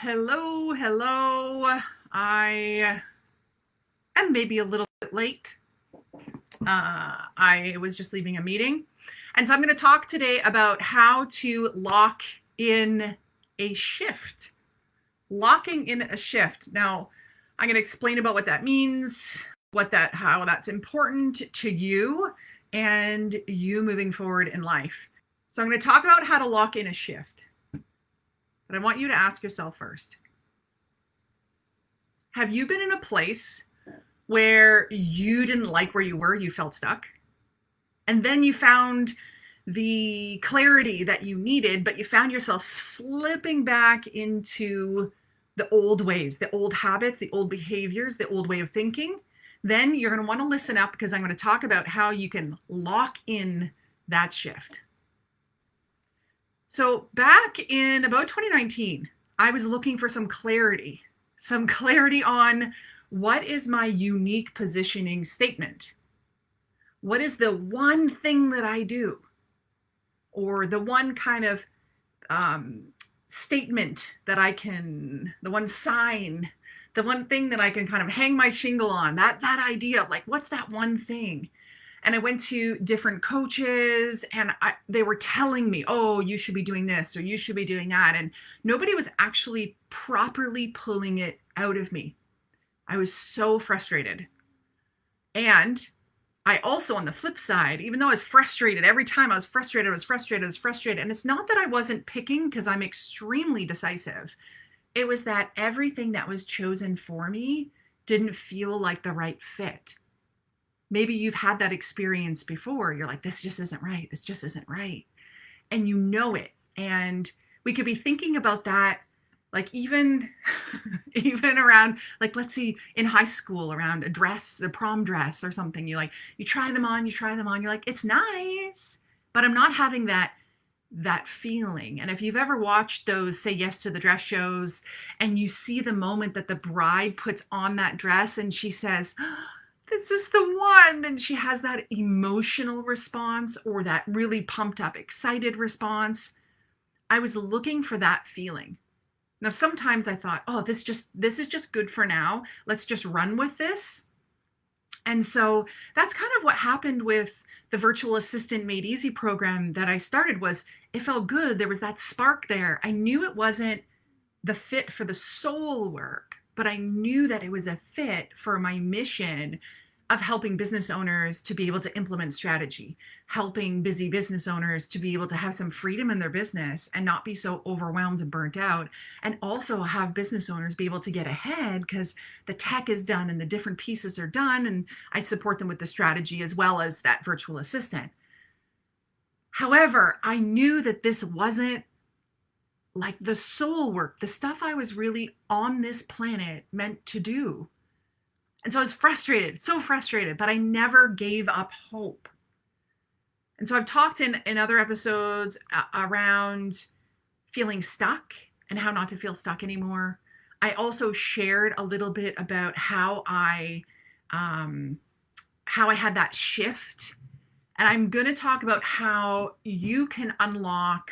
Hello. I am maybe a little bit late. I was just leaving a meeting. And so I'm going to talk today about how to lock in a shift. Locking in a shift. Now, I'm going to explain about what that means, how that's important to you and you moving forward in life. So I'm going to talk about how to lock in a shift. But I want you to ask yourself first, have you been in a place where you didn't like where you were, you felt stuck, and then you found the clarity that you needed, but you found yourself slipping back into the old ways, the old habits, the old behaviors, the old way of thinking? Then you're going to want to listen up, because I'm going to talk about how you can lock in that shift. So back in about 2019, I was looking for some clarity on what is my unique positioning statement? What is the one thing that I do? Or the one kind of statement that the one sign, the one thing that I can kind of hang my shingle on, that idea of like, what's that one thing? And I went to different coaches and they were telling me, oh, you should be doing this or you should be doing that. And nobody was actually properly pulling it out of me. I was so frustrated. And I also, on the flip side, even though I was frustrated, every time I was frustrated. And it's not that I wasn't picking, because I'm extremely decisive. It was that everything that was chosen for me didn't feel like the right fit. Maybe you've had that experience before. You're like, this just isn't right. This just isn't right. And you know it. And we could be thinking about that, like even around, like, let's see, in high school, around a dress, a prom dress or something. You try them on. You're like, it's nice, but I'm not having that feeling. And if you've ever watched those Say Yes to the Dress shows and you see the moment that the bride puts on that dress and she says, this is the one, and she has that emotional response or that really pumped up, excited response. I was looking for that feeling. Now, sometimes I thought, oh, this is just good for now. Let's just run with this. And so that's kind of what happened with the Virtual Assistant Made Easy program that I started. Was it felt good. There was that spark there. I knew it wasn't the fit for the soul work, but I knew that it was a fit for my mission of helping business owners to be able to implement strategy, helping busy business owners to be able to have some freedom in their business and not be so overwhelmed and burnt out, and also have business owners be able to get ahead because the tech is done and the different pieces are done, and I'd support them with the strategy as well as that virtual assistant. However, I knew that this wasn't like the soul work, the stuff I was really on this planet meant to do. And so I was frustrated, so frustrated, but I never gave up hope. And so I've talked in other episodes around feeling stuck and how not to feel stuck anymore. I also shared a little bit about how I had that shift. And I'm going to talk about how you can unlock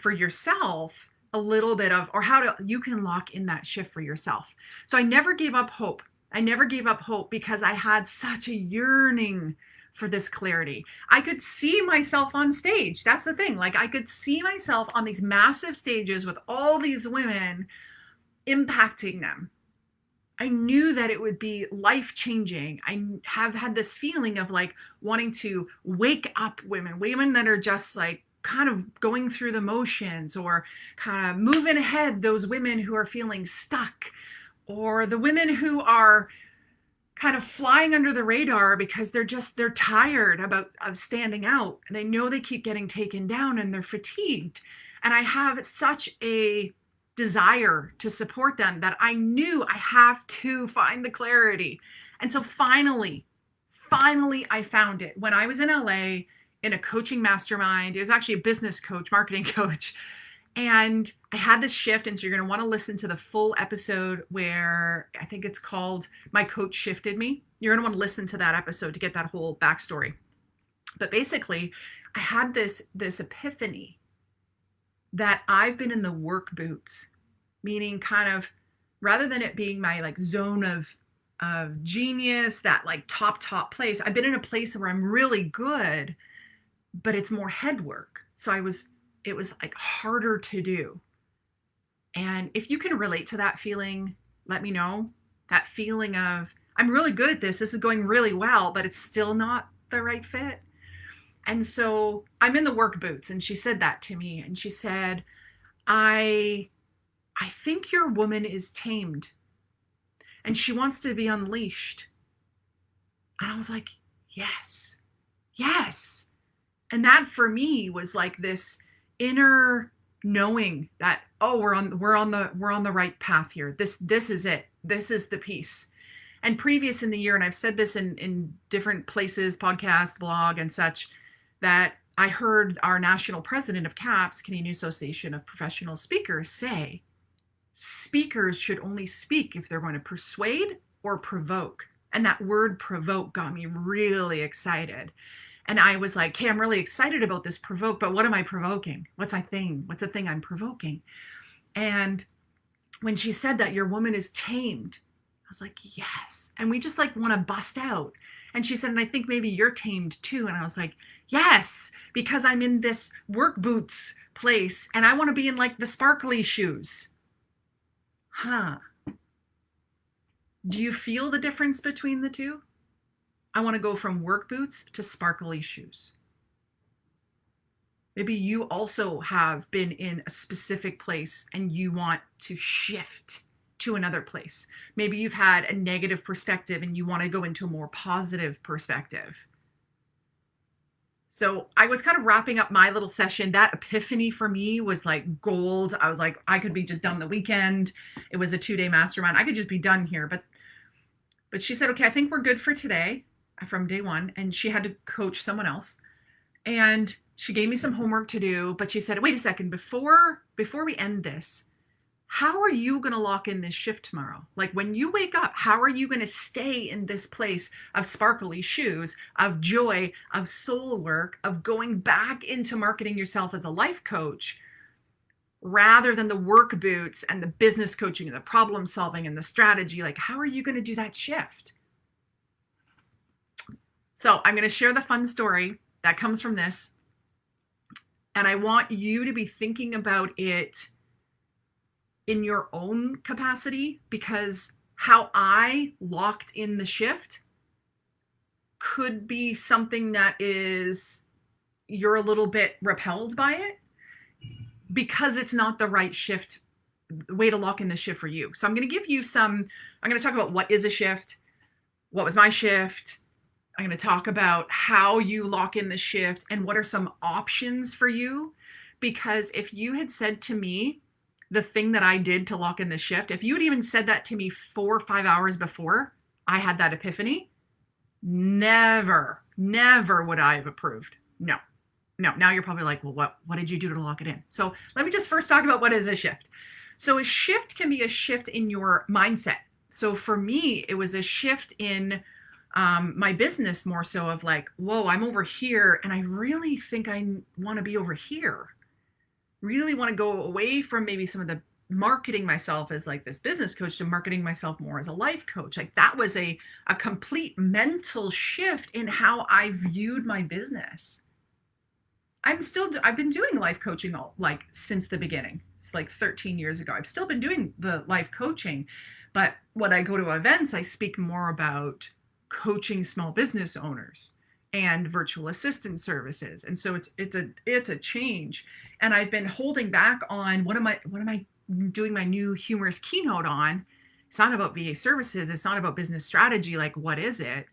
for yourself a little bit of, or you can lock in that shift for yourself. So I never gave up hope. Because I had such a yearning for this clarity. I could see myself on stage. That's the thing. Like, I could see myself on these massive stages with all these women, impacting them. I knew that it would be life-changing. I have had this feeling of like wanting to wake up women that are just like kind of going through the motions, or kind of moving ahead those women who are feeling stuck, or the women who are kind of flying under the radar because they're tired of standing out. And they know they keep getting taken down and they're fatigued. And I have such a desire to support them that I knew I have to find the clarity. And so finally, I found it when I was in LA in a coaching mastermind. It was actually a business coach, marketing coach. And I had this shift. And so you're going to want to listen to the full episode where I think it's called My Coach Shifted Me. You're going to want to listen to that episode to get that whole backstory. But basically, I had this epiphany that I've been in the work boots meaning kind of rather than it being my like zone of genius, that like top place, I've been in a place where I'm really good, but it's more head work. So it was like harder to do. And if you can relate to that feeling, let me know. That feeling of, I'm really good at this. This is going really well, but it's still not the right fit. And so I'm in the work boots, and she said that to me. And she said, I think your woman is tamed and she wants to be unleashed. And I was like, yes, yes. And that for me was like this inner knowing that, oh, we're on the right path here. This is it. This is the piece. And previous in the year, and I've said this in different places, podcast, blog, and such, that I heard our national president of CAPS, Canadian Association of Professional Speakers, say, speakers should only speak if they're going to persuade or provoke. And that word provoke got me really excited. And I was like, okay, I'm really excited about this provoke, but what am I provoking? What's my thing? What's the thing I'm provoking? And when she said that your woman is tamed, I was like, yes. And we just like want to bust out. And she said, and I think maybe you're tamed too. And I was like, yes, because I'm in this work boots place and I want to be in like the sparkly shoes. Huh. Do you feel the difference between the two? I want to go from work boots to sparkly shoes. Maybe you also have been in a specific place and you want to shift to another place. Maybe you've had a negative perspective and you want to go into a more positive perspective. So I was kind of wrapping up my little session. That epiphany for me was like gold. I was like, I could be just done the weekend. It was a 2-day mastermind. I could just be done here. But she said, okay, I think we're good for today from day one. And she had to coach someone else. And she gave me some homework to do. But she said, wait a second, before we end this, how are you going to lock in this shift tomorrow? Like when you wake up, how are you going to stay in this place of sparkly shoes, of joy, of soul work, of going back into marketing yourself as a life coach rather than the work boots and the business coaching and the problem solving and the strategy? Like, how are you going to do that shift? So I'm going to share the fun story that comes from this. And I want you to be thinking about it in your own capacity, because how I locked in the shift could be something that is, you're a little bit repelled by it because it's not the right shift, way to lock in the shift for you. So I'm going to give you I'm going to talk about what is a shift, what was my shift. I'm going to talk about how you lock in the shift and what are some options for you. Because if you had said to me, the thing that I did to lock in the shift, if you had even said that to me 4 or 5 hours before I had that epiphany, never would I have approved. No. Now you're probably like, well, what did you do to lock it in? So let me just first talk about what is a shift. So a shift can be a shift in your mindset. So for me, it was a shift in my business, more so of like, whoa, I'm over here and I really think I want to be over here. Really want to go away from maybe some of the marketing myself as like this business coach to marketing myself more as a life coach. Like that was a complete mental shift in how I viewed my business. I've been doing life coaching like since the beginning. It's like 13 years ago. I've still been doing the life coaching, but when I go to events, I speak more about coaching small business owners and virtual assistant services. And so it's a change. And I've been holding back on what am I doing my new humorous keynote on? It's not about VA services. It's not about business strategy. Like, what is it?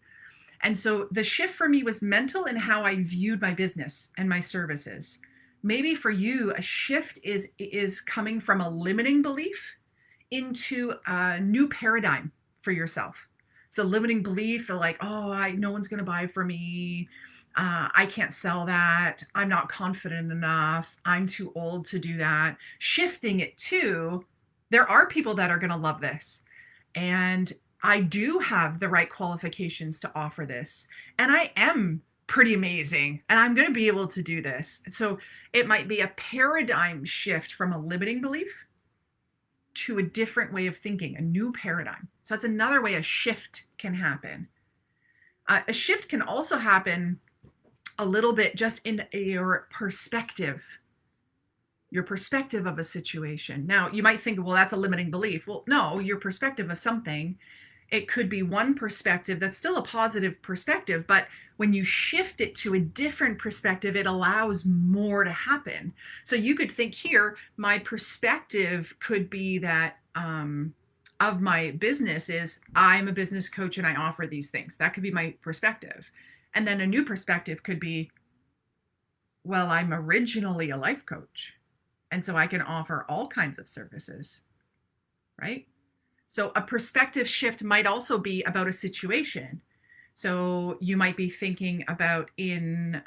And so the shift for me was mental in how I viewed my business and my services. Maybe for you, a shift is coming from a limiting belief into a new paradigm for yourself. So limiting belief, like, oh, no one's going to buy for me. I can't sell that. I'm not confident enough. I'm too old to do that. Shifting it to, there are people that are going to love this. And I do have the right qualifications to offer this. And I am pretty amazing. And I'm going to be able to do this. So it might be a paradigm shift from a limiting belief to a different way of thinking, a new paradigm. So that's another way a shift can happen. A shift can also happen a little bit just in your perspective of a situation. Now, you might think, well, that's a limiting belief. Well, no, your perspective of something, it could be one perspective that's still a positive perspective, but when you shift it to a different perspective, it allows more to happen. So you could think here, my perspective could be that of my business is I'm a business coach and I offer these things. That could be my perspective. And then a new perspective could be, well, I'm originally a life coach. And so I can offer all kinds of services, right? So a perspective shift might also be about a situation. So you might be thinking about in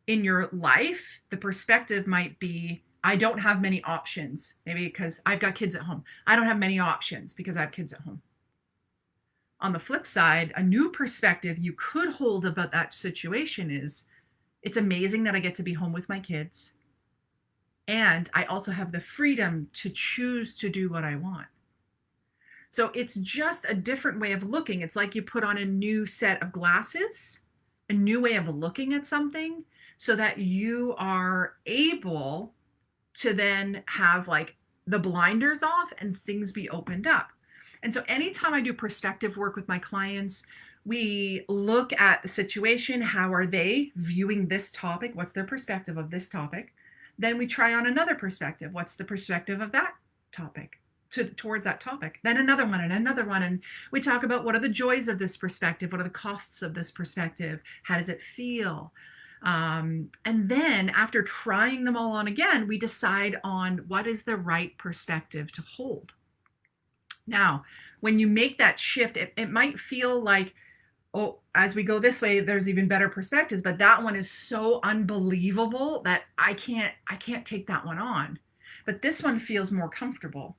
your life, the perspective might be, I don't have many options, maybe because I've got kids at home. I don't have many options because I have kids at home. On the flip side, a new perspective you could hold about that situation is, it's amazing that I get to be home with my kids. And I also have the freedom to choose to do what I want. So it's just a different way of looking. It's like you put on a new set of glasses, a new way of looking at something, so that you are able to then have like the blinders off and things be opened up. And so anytime I do perspective work with my clients, we look at the situation. How are they viewing this topic? What's their perspective of this topic? Then we try on another perspective. What's the perspective of that topic towards that topic? Then another one and another one. And we talk about what are the joys of this perspective? What are the costs of this perspective? How does it feel? And then after trying them all on again, we decide on what is the right perspective to hold. Now, when you make that shift, it might feel like, oh, as we go this way, there's even better perspectives, but that one is so unbelievable that I can't take that one on. But this one feels more comfortable.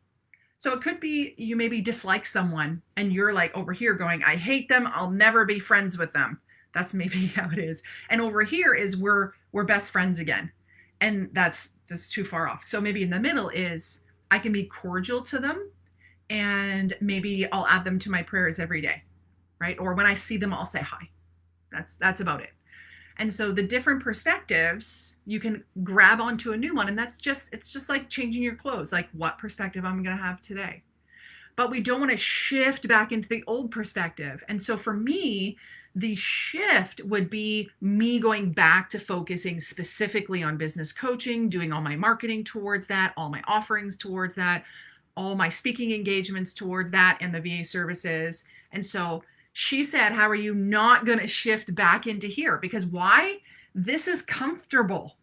So it could be you maybe dislike someone and you're like over here going, I hate them. I'll never be friends with them. That's maybe how it is. And over here is we're best friends again. And that's just too far off. So maybe in the middle is I can be cordial to them and maybe I'll add them to my prayers every day, right? Or when I see them, I'll say hi. That's about it. And so the different perspectives, you can grab onto a new one. And it's just like changing your clothes, like what perspective I'm going to have today. But we don't want to shift back into the old perspective. And so for me, the shift would be me going back to focusing specifically on business coaching, doing all my marketing towards that, all my offerings towards that, all my speaking engagements towards that, and the VA services. And so she said, how are you not going to shift back into here? Because why? This is comfortable.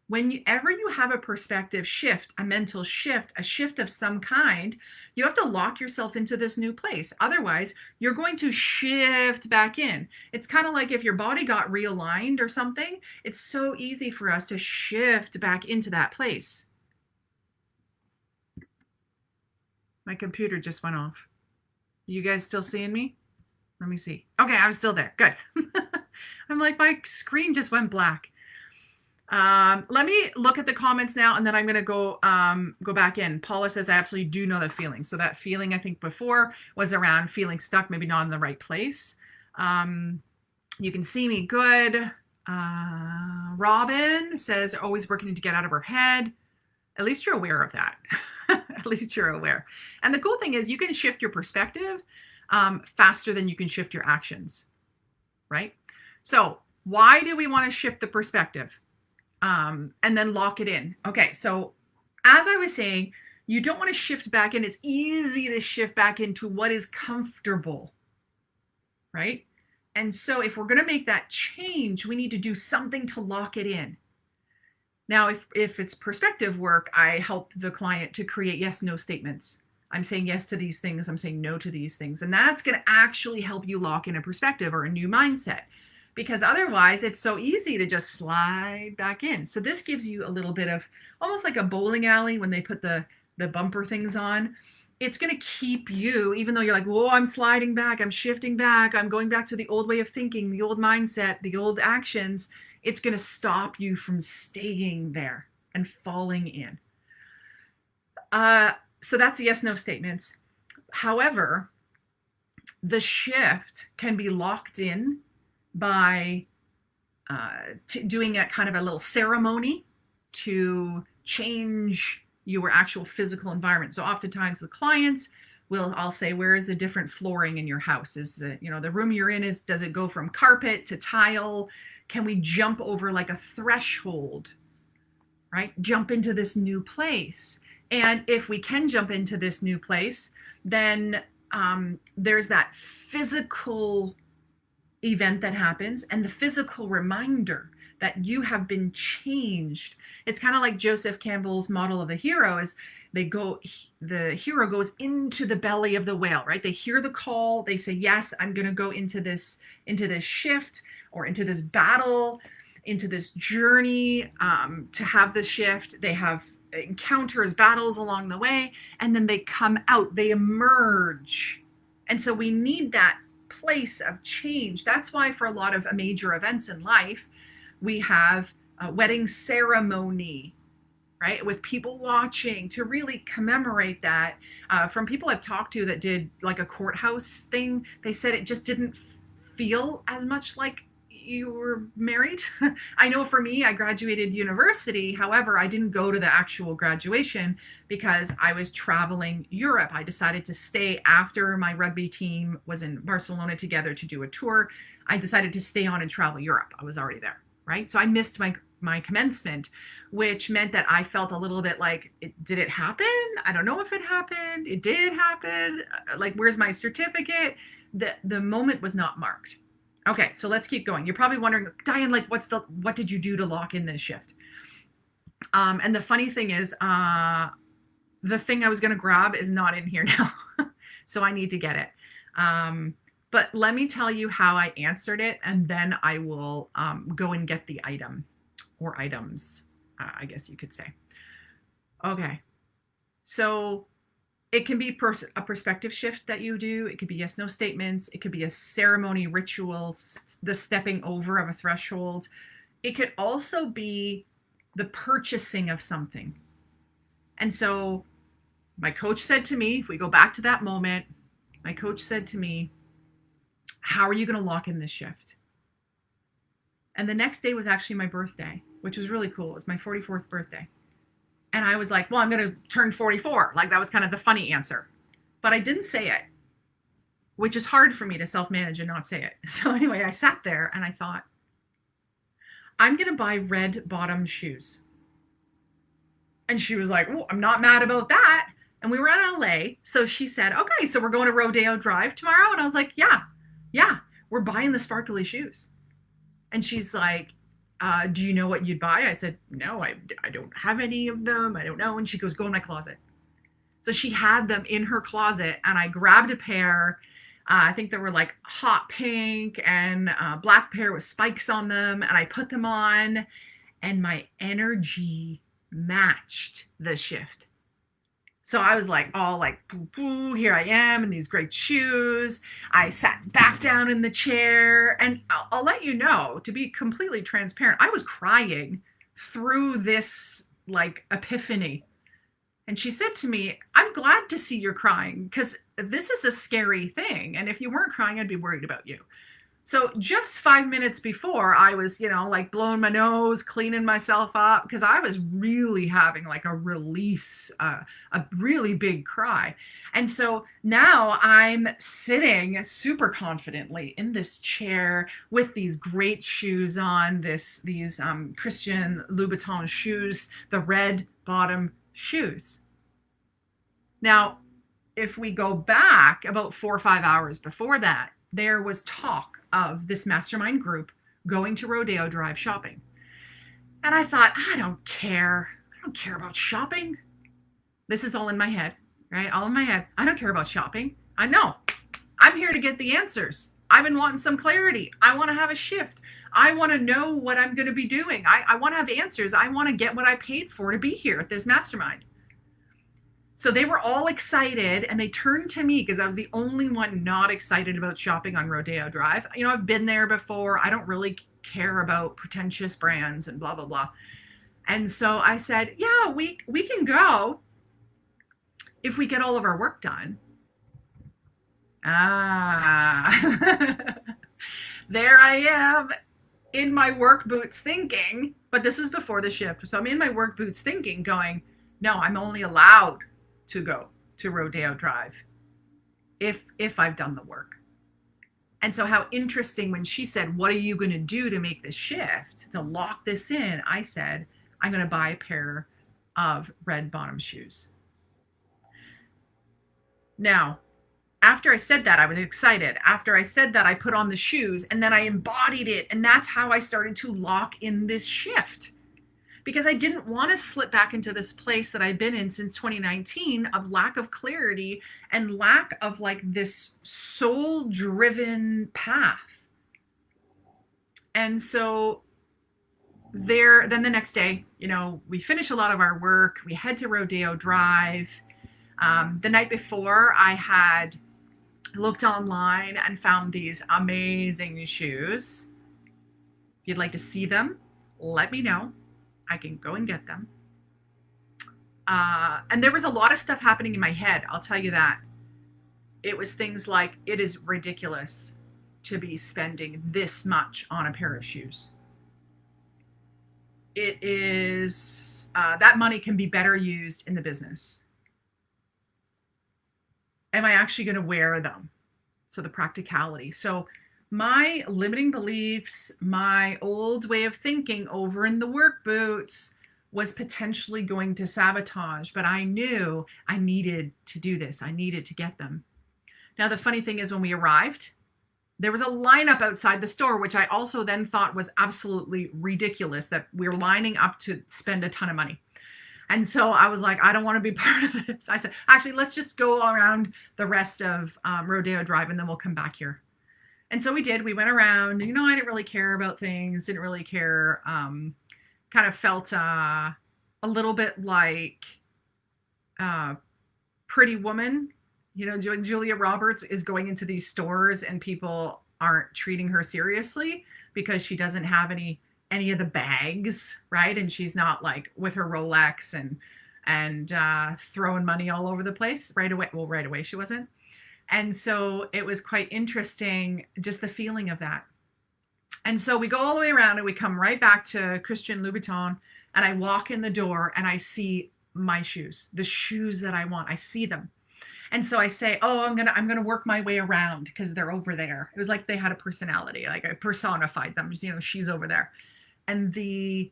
Whenever you have a perspective shift, a mental shift, a shift of some kind, you have to lock yourself into this new place. Otherwise, you're going to shift back in. It's kind of like if your body got realigned or something, it's so easy for us to shift back into that place. My computer just went off. You guys still seeing me? Let me see. Okay, I'm still there. Good. I'm like, my screen just went black. Let me look at the comments now, and then I'm going to go back in. Paula says, I absolutely do know that feeling. So that feeling, I think before, was around feeling stuck, maybe not in the right place. You can see me good. Robin says, always working to get out of her head. At least you're aware of that. At least you're aware. And the cool thing is you can shift your perspective faster than you can shift your actions, right? So why do we want to shift the perspective? And then lock it in. Okay, so as I was saying, you don't want to shift back in. It's easy to shift back into what is comfortable, right? And so if we're going to make that change, we need to do something to lock it in. Now, if it's perspective work, I help the client to create yes/no statements. I'm saying yes to these things. I'm saying no to these things. And that's going to actually help you lock in a perspective or a new mindset. Because otherwise, it's so easy to just slide back in. So this gives you a little bit of almost like a bowling alley when they put the bumper things on. It's going to keep you, even though you're like, whoa, I'm sliding back, I'm shifting back, I'm going back to the old way of thinking, the old mindset, the old actions. It's going to stop you from staying there and falling in. So that's the yes, no statements. However, the shift can be locked in by doing a kind of a little ceremony to change your actual physical environment. So oftentimes with clients, I'll say, where is the different flooring in your house? Is the, the room you're in, does it go from carpet to tile? Can we jump over like a threshold, right? Jump into this new place. And if we can jump into this new place, then there's that physical event that happens and the physical reminder that you have been changed. It's kind of like Joseph Campbell's model of the hero is the hero goes into the belly of the whale, right? They hear the call. They say, yes, I'm going to go into this shift or into this battle, into this journey to have the shift. They have encounters, battles along the way, and then they come out, they emerge. And so we need that place of change. That's why for a lot of major events in life, we have a wedding ceremony, right? With people watching to really commemorate that. From people I've talked to that did like a courthouse thing, they said it just didn't feel as much like you were married. I know for me, I graduated university. However, I didn't go to the actual graduation because I was traveling Europe. I decided to stay after my rugby team was in Barcelona together to do a tour. I decided to stay on and travel Europe. I was already there, right? So I missed my commencement, which meant that I felt a little bit like, did it happen? I don't know if it happened. It did happen. Like, where's my certificate? The moment was not marked. Okay, so let's keep going. You're probably wondering, Diane, like, what did you do to lock in this shift? And the funny thing is, the thing I was going to grab is not in here now. So I need to get it. But let me tell you how I answered it, and then I will go and get the item or items, I guess you could say. Okay, so it can be a perspective shift that you do. It could be yes, no statements. It could be a ceremony, ritual, the stepping over of a threshold. It could also be the purchasing of something. And so my coach said to me, if we go back to that moment, my coach said to me, how are you going to lock in this shift? And the next day was actually my birthday, which was really cool. It was my 44th birthday. And I was like, well, I'm going to turn 44. Like, that was kind of the funny answer. But I didn't say it, which is hard for me to self-manage and not say it. So anyway, I sat there and I thought, I'm going to buy red bottom shoes. And she was like, oh, I'm not mad about that. And we were in LA. So she said, okay, so we're going to Rodeo Drive tomorrow. And I was like, yeah, we're buying the sparkly shoes. And she's like, do you know what you'd buy? I said, no, I don't have any of them. I don't know. And she goes, go in my closet. So she had them in her closet, and I grabbed a pair. I think they were like hot pink and black pair with spikes on them. And I put them on, and my energy matched the shift. So I was like, all like, boo, here I am in these great shoes. I sat back down in the chair, and I'll let you know, to be completely transparent, I was crying through this like epiphany. And she said to me, I'm glad to see you're crying because this is a scary thing. And if you weren't crying, I'd be worried about you. So just 5 minutes before, I was, like blowing my nose, cleaning myself up, because I was really having like a release, a really big cry. And so now I'm sitting super confidently in this chair with these great shoes on, these Christian Louboutin shoes, the red bottom shoes. Now, if we go back about 4 or 5 hours before that, there was talk of this mastermind group going to Rodeo Drive shopping. And I thought, I don't care. I don't care about shopping. This is all in my head, right? All in my head. I don't care about shopping. I know. I'm here to get the answers. I've been wanting some clarity. I want to have a shift. I want to know what I'm going to be doing. I want to have answers. I want to get what I paid for to be here at this mastermind. So they were all excited, and they turned to me because I was the only one not excited about shopping on Rodeo Drive. I've been there before. I don't really care about pretentious brands and blah, blah, blah. And so I said, yeah, we can go if we get all of our work done. Ah, there I am in my work boots thinking, but this is before the shift. So I'm in my work boots thinking, going, no, I'm only allowed to go to Rodeo Drive if I've done the work. And so how interesting when she said, what are you going to do to make this shift, to lock this in? I said, I'm going to buy a pair of red bottom shoes. Now, after I said that, I was excited. After I said that, I put on the shoes and then I embodied it. And that's how I started to lock in this shift, because I didn't want to slip back into this place that I've been in since 2019 of lack of clarity and lack of like this soul driven path. And so then the next day, we finish a lot of our work. We head to Rodeo Drive. The night before, I had looked online and found these amazing shoes. If you'd like to see them, let me know. I can go and get them. And there was a lot of stuff happening in my head, I'll tell you that. It was things like, it is ridiculous to be spending this much on a pair of shoes. It is, that money can be better used in the business. Am I actually going to wear them? So the practicality. So my limiting beliefs, my old way of thinking over in the work boots was potentially going to sabotage, but I knew I needed to do this. I needed to get them. Now, the funny thing is when we arrived, there was a lineup outside the store, which I also then thought was absolutely ridiculous, that we're lining up to spend a ton of money. And so I was like, I don't want to be part of this. I said, actually, let's just go around the rest of Rodeo Drive and then we'll come back here. And so we did. We went around. I didn't really care about things. Didn't really care. Kind of felt a little bit like Pretty Woman. Julia Roberts is going into these stores and people aren't treating her seriously because she doesn't have any of the bags, right? And she's not like with her Rolex and throwing money all over the place right away. Well, right away she wasn't. And so it was quite interesting, just the feeling of that. And so we go all the way around and we come right back to Christian Louboutin, and I walk in the door and I see my shoes, the shoes that I want. I see them. And so I say, oh, I'm gonna work my way around because they're over there. It was like they had a personality, like I personified them. She's over there. And the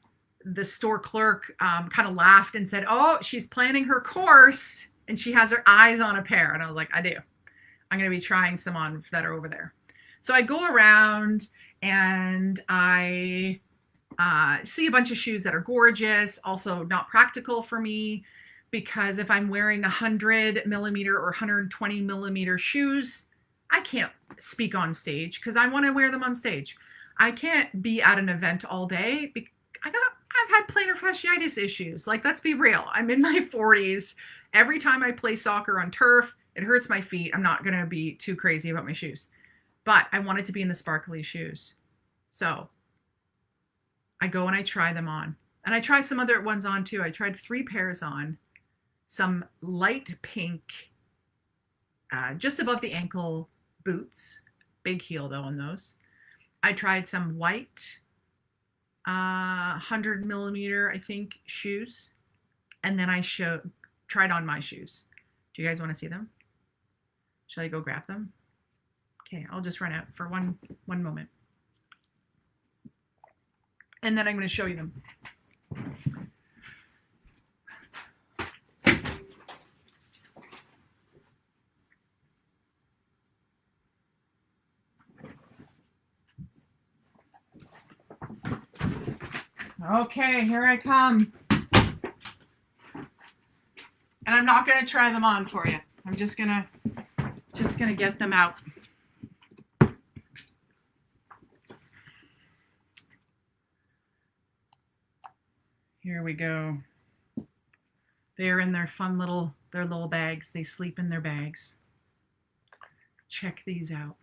store clerk kind of laughed and said, oh, she's planning her course and she has her eyes on a pair. And I was like, I do. I'm going to be trying some on that are over there. So I go around and I see a bunch of shoes that are gorgeous, also not practical for me, because if I'm wearing 100 millimeter or 120 millimeter shoes, I can't speak on stage because I want to wear them on stage. I can't be at an event all day. I've had plantar fasciitis issues. Like, let's be real. I'm in my 40s. Every time I play soccer on turf, it hurts my feet. I'm not going to be too crazy about my shoes. But I wanted to be in the sparkly shoes. So I go and I try them on. And I try some other ones on too. I tried 3 pairs on. Some light pink, just above the ankle boots. Big heel though on those. I tried some white 100 millimeter, I think, shoes. And then I tried on my shoes. Do you guys want to see them? Shall I go grab them? Okay, I'll just run out for one moment. And then I'm going to show you them. Okay, here I come. And I'm not going to try them on for you. I'm just going to get them out. Here we go. They're in their fun little bags. They sleep in their bags. Check these out.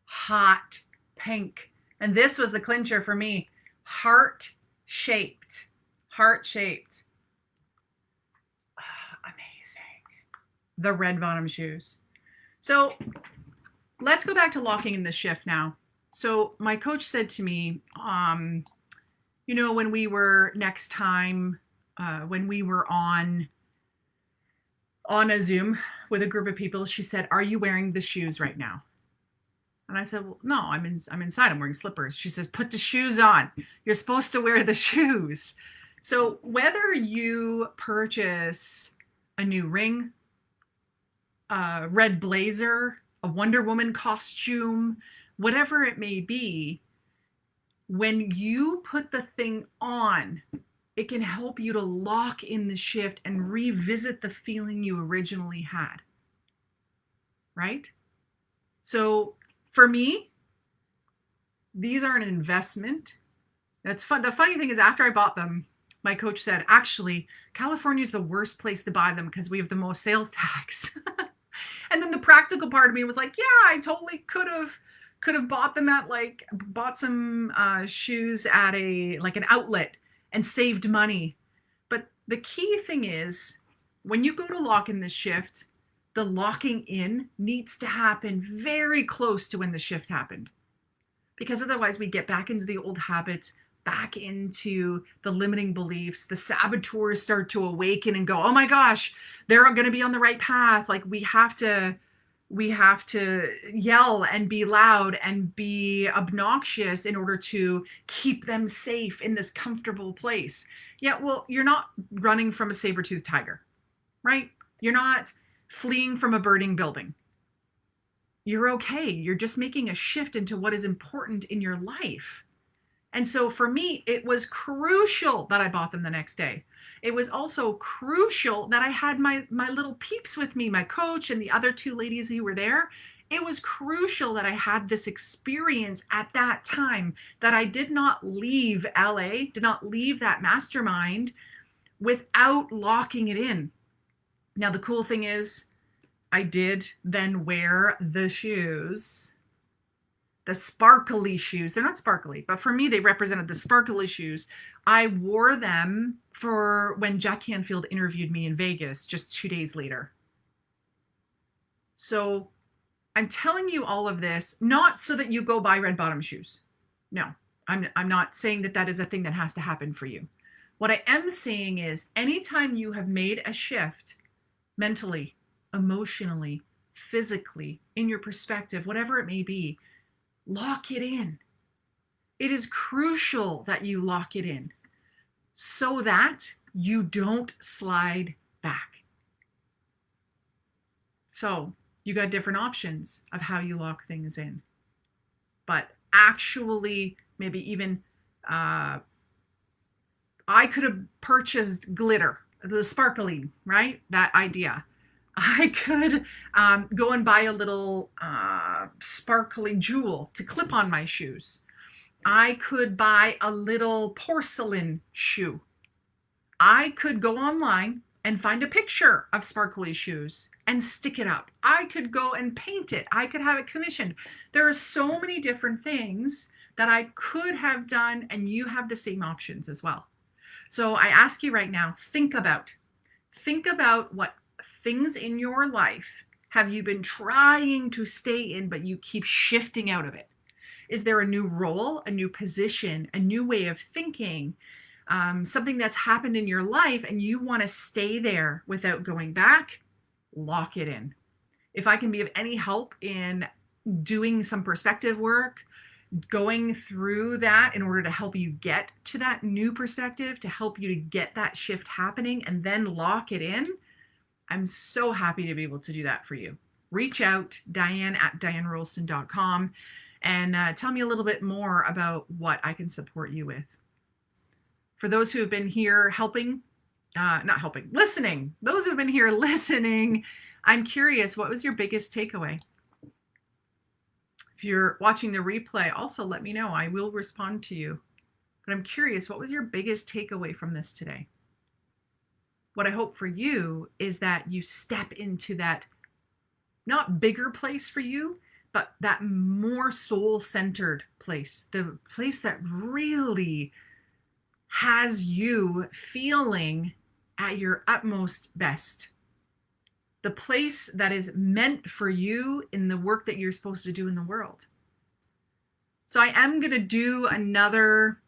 Hot pink. And this was the clincher for me. Heart-shaped Heart-shaped. Amazing. The red bottom shoes. So let's go back to locking in the shift now. So my coach said to me, when we were next time, when we were on a Zoom with a group of people, she said, "Are you wearing the shoes right now?" And I said, "Well, no, I'm inside. I'm wearing slippers." She says, "Put the shoes on. You're supposed to wear the shoes." So whether you purchase a new ring, a red blazer, a Wonder Woman costume, whatever it may be, when you put the thing on, it can help you to lock in the shift and revisit the feeling you originally had. Right? So for me, these are an investment. That's fun. The funny thing is, after I bought them, my coach said, actually, California is the worst place to buy them because we have the most sales tax. And then the practical part of me was like, yeah, I totally could have bought them at bought some shoes at an outlet and saved money. But the key thing is, when you go to lock in the shift, the locking in needs to happen very close to when the shift happened. Because otherwise we get back into the old habits, back into the limiting beliefs. The saboteurs start to awaken and go, oh my gosh, they're going to be on the right path. Like we have to yell and be loud and be obnoxious in order to keep them safe in this comfortable place. Yeah, well, you're not running from a saber-toothed tiger, right? You're not fleeing from a burning building. You're okay. You're just making a shift into what is important in your life. And so for me, it was crucial that I bought them the next day. It was also crucial that I had my little peeps with me, my coach and the other two ladies who were there. It was crucial that I had this experience at that time, that I did not leave LA, did not leave that mastermind without locking it in. Now, the cool thing is, I did then wear the shoes, the sparkly shoes. They're not sparkly, but for me, they represented the sparkly shoes. I wore them for when Jack Canfield interviewed me in Vegas just 2 days later. So I'm telling you all of this, not so that you go buy red bottom shoes. No, I'm not saying that is a thing that has to happen for you. What I am saying is, anytime you have made a shift mentally, emotionally, physically, in your perspective, whatever it may be, lock it in. It is crucial that you lock it in so that you don't slide back. So you got different options of how you lock things in. But actually, maybe even I could have purchased glitter, the sparkling, right? That idea. I could go and buy a little sparkly jewel to clip on my shoes. I could buy a little porcelain shoe. I could go online and find a picture of sparkly shoes and stick it up. I could go and paint it. I could have it commissioned. There are so many different things that I could have done, and you have the same options as well. So I ask you right now, think about what things in your life have you been trying to stay in, but you keep shifting out of it. Is there a new role, a new position, a new way of thinking, something that's happened in your life and you want to stay there without going back? Lock it in. If I can be of any help in doing some perspective work, going through that in order to help you get to that new perspective, to help you to get that shift happening and then lock it in, I'm so happy to be able to do that for you. Reach out, Diane@DianeRolston.com, and tell me a little bit more about what I can support you with. For those who have been here listening, those who have been here listening, I'm curious, what was your biggest takeaway? If you're watching the replay, also let me know. I will respond to you. But I'm curious, what was your biggest takeaway from this today? What I hope for you is that you step into that not bigger place for you, but that more soul-centered place, the place that really has you feeling at your utmost best. The place that is meant for you in the work that you're supposed to do in the world. So I am going to do another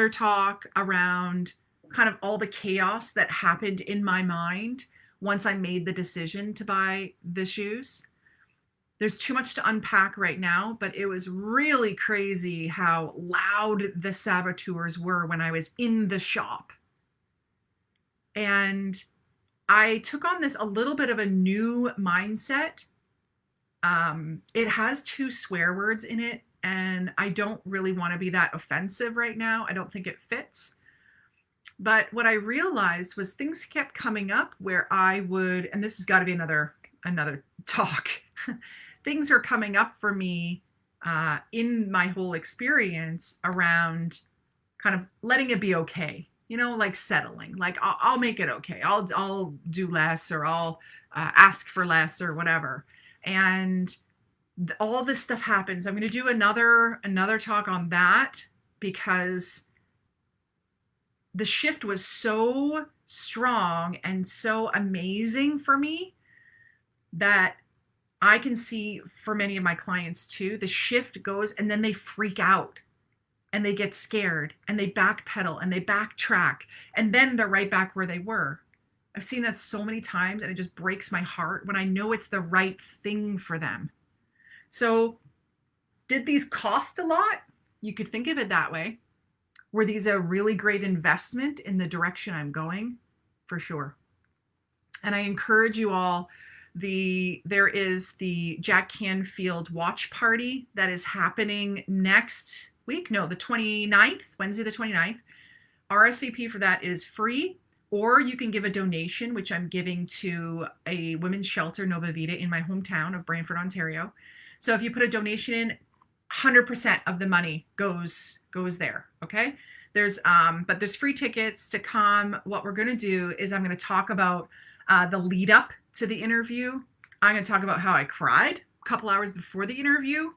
talk around kind of all the chaos that happened in my mind once I made the decision to buy the shoes. There's too much to unpack right now, but it was really crazy how loud the saboteurs were when I was in the shop. And I took on this a little bit of a new mindset. It has 2 swear words in it, and I don't really want to be that offensive right now. I don't think it fits. But what I realized was things kept coming up where I would, and this has got to be another talk. Things are coming up for me in my whole experience around kind of letting it be okay. You know, like settling, like I'll make it okay. I'll do less, or I'll ask for less, or whatever. And all this stuff happens. I'm going to do another talk on that, because the shift was so strong and so amazing for me that I can see for many of my clients too, the shift goes and then they freak out and they get scared and they backpedal and they backtrack, and then they're right back where they were. I've seen that so many times, and it just breaks my heart when I know it's the right thing for them. So did these cost a lot? You could think of it that way. Were these a really great investment in the direction I'm going? For sure. And I encourage you all, there is the Jack Canfield watch party that is happening next week. No, the 29th, Wednesday the 29th. RSVP for that is free, or you can give a donation, which I'm giving to a women's shelter, Nova Vita, in my hometown of Brantford, Ontario. So if you put a donation in, 100% of the money goes there. Okay. But there's free tickets to come. What we're going to do is I'm going to talk about the lead up to the interview. I'm going to talk about how I cried a couple hours before the interview.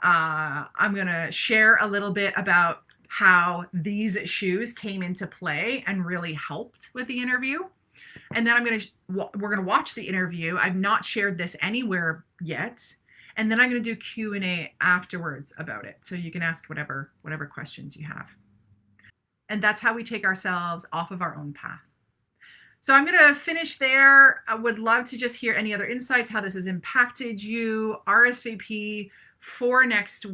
I'm going to share a little bit about how these shoes came into play and really helped with the interview. And then we're going to watch the interview. I've not shared this anywhere yet. And then I'm going to do Q&A afterwards about it. So you can ask whatever questions you have. And that's how we take ourselves off of our own path. So I'm going to finish there. I would love to just hear any other insights, how this has impacted you. RSVP for next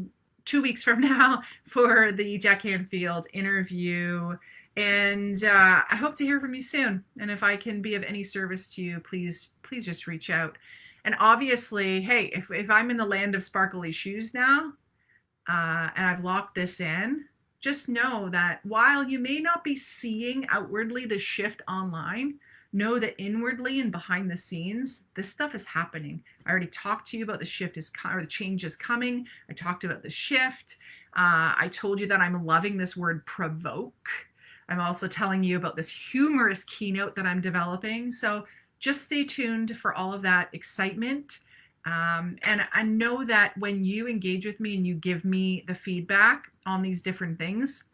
2 weeks from now for the Jack Canfield interview. And I hope to hear from you soon. And if I can be of any service to you, please just reach out. And obviously, hey, if I'm in the land of sparkly shoes now, and I've locked this in, just know that while you may not be seeing outwardly the shift online, know that inwardly and behind the scenes, this stuff is happening. I already talked to you about the change is coming. I talked about the shift. I told you that I'm loving this word provoke. I'm also telling you about this humorous keynote that I'm developing. So just stay tuned for all of that excitement. And I know that when you engage with me and you give me the feedback on these different things,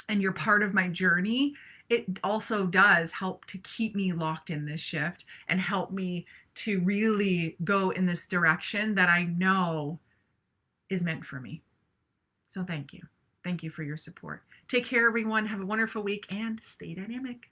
and you're part of my journey, it also does help to keep me locked in this shift and help me to really go in this direction that I know is meant for me. So thank you. Thank you for your support. Take care, everyone. Have a wonderful week and stay dynamic.